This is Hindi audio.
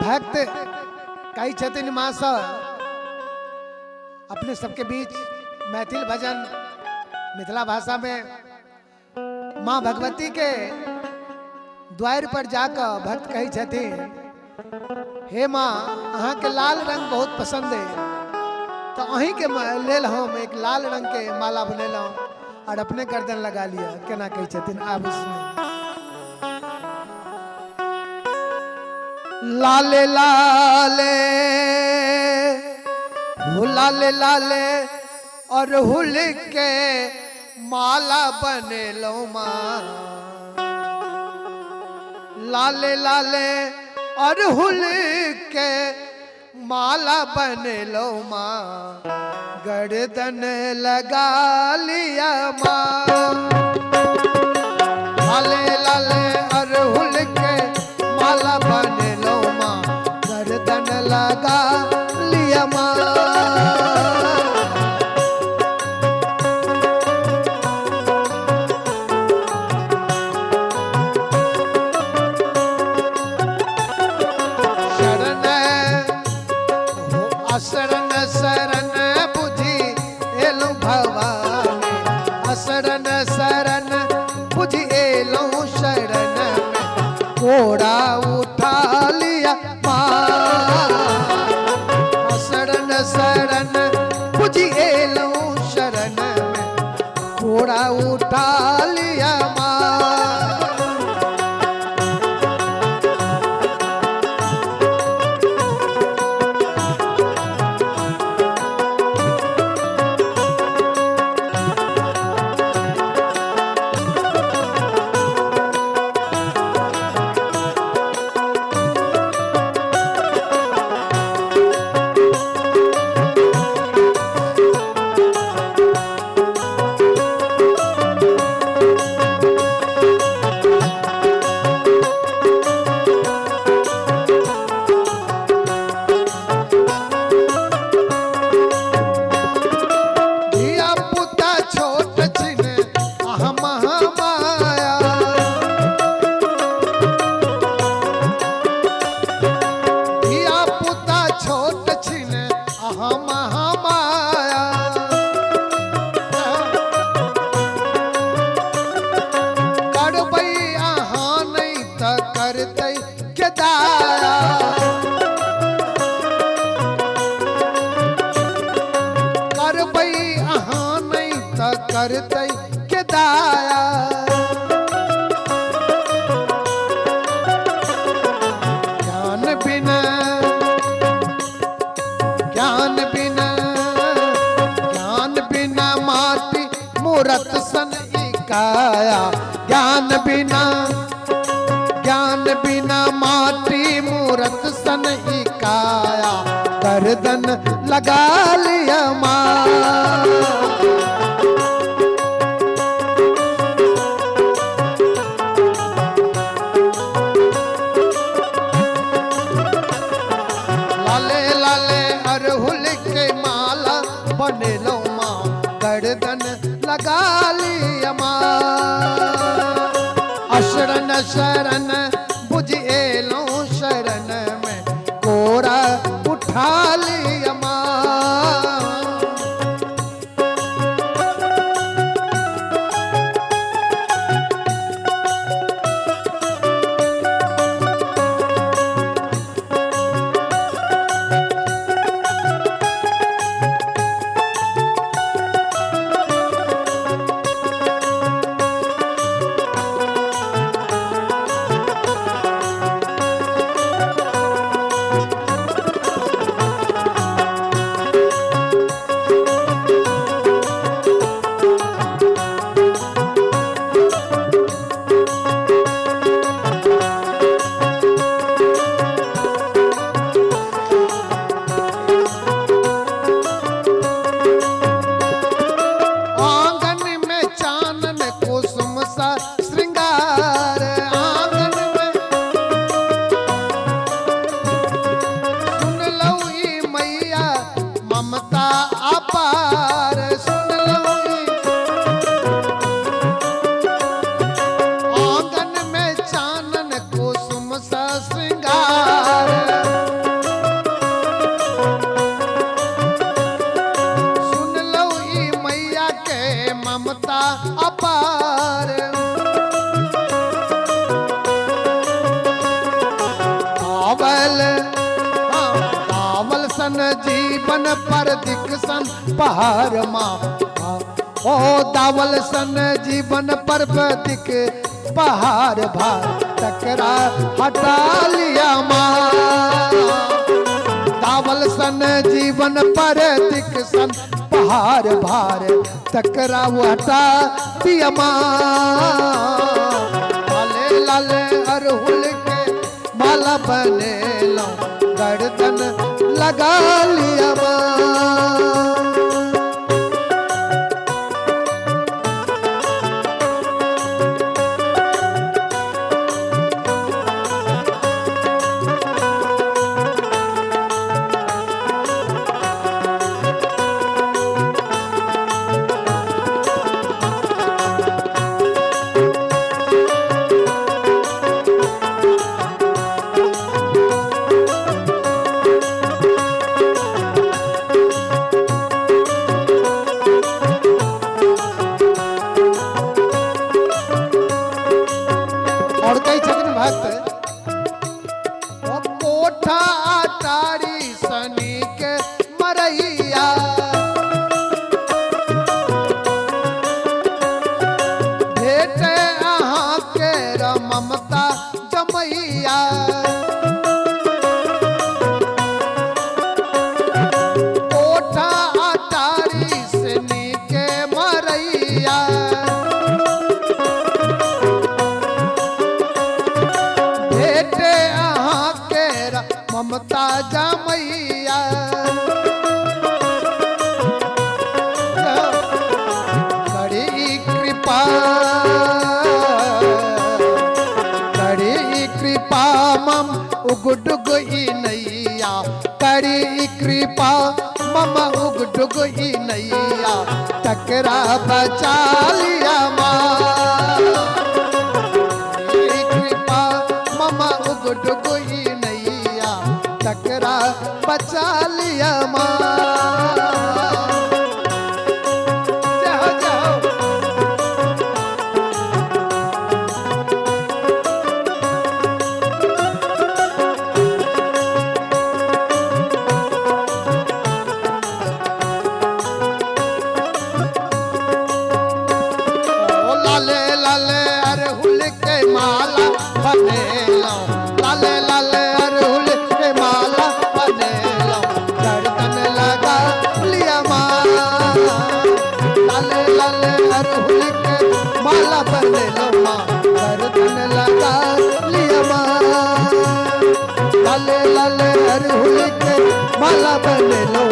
भक्त कई छतिन मास अपने सबके बीच मैथिल भजन मिथिला भाषा में माँ भगवती के द्वार पर जाकर भक्त कही छथिन, हे माँ अहाँ के लाल रंग बहुत पसंद है, तो अहीं के लेल हम एक लाल रंग के माला बनेला और अपने गर्दन लगा लिया। केना कही छथिन आप उसमें, लाले लाले हो लाले लाले और हुल के माला बने लो माँ, लाले लाले और हुल के माला बने लो माँ, गर्दन लगा लिया माँ, लाले लाले और हुल के माला बने लो माँ, गर्दन लगा लिया माँ। शरण शरण बुझी एलू भवानी, शरण शरण बुझी एलू शरण में घोड़ा उठा लिया माँ, शरण शरण बुझी एलू शरण में घोड़ा उठा लिया माँ। करते के दाया ज्ञान बिना ज्ञान बिना ज्ञान बिना माटी मूरत सन इकाया, ज्ञान बिना माटी मूरत सन इकाया, गर्दन लगा लिया माँ। बने लो माँ, गर्दन लगा लिया माँ, शरण शरण बुझ एलो शरण में घोड़ा उठा लिया माँ। जीवन पर दिक्सन पहाड़ माँ। ओ दावल सन जीवन पर दिख पहाड़ भार टकरा हटा लिया माँ। दावल सन जीवन पर दिख सन पहाड़ भार टकरा हटा दिया माँ। लाले लाले अरहुल के माला बने लो गर्दन लगा लिया माँ। और कई छथिन भक्त ओ कोठा अटारी सनी के मरैया। भेटे अहाँ के ममता जमैया। कोठा अटारी सनी के मरैया। भेटे अहाँ के ममता जमैया। बड़ी कृपा मम उगडुग नैया। करी कृपा मम उगडुग नैया टकरा बचा लिया माँ। कृपा मम उगडुग नैया टकरा बचा लिया माँ। जाओ जाओ लाले लाले अरहुल के माला बने लो। लाले लाले अरहुल के माला बने लो गर्दन लगा लिया माँ। लाले लाले अरहुल के माला बने लो माँ गर्दन लगा लिया माँ। लाले लाले अरहुल के माला बने लो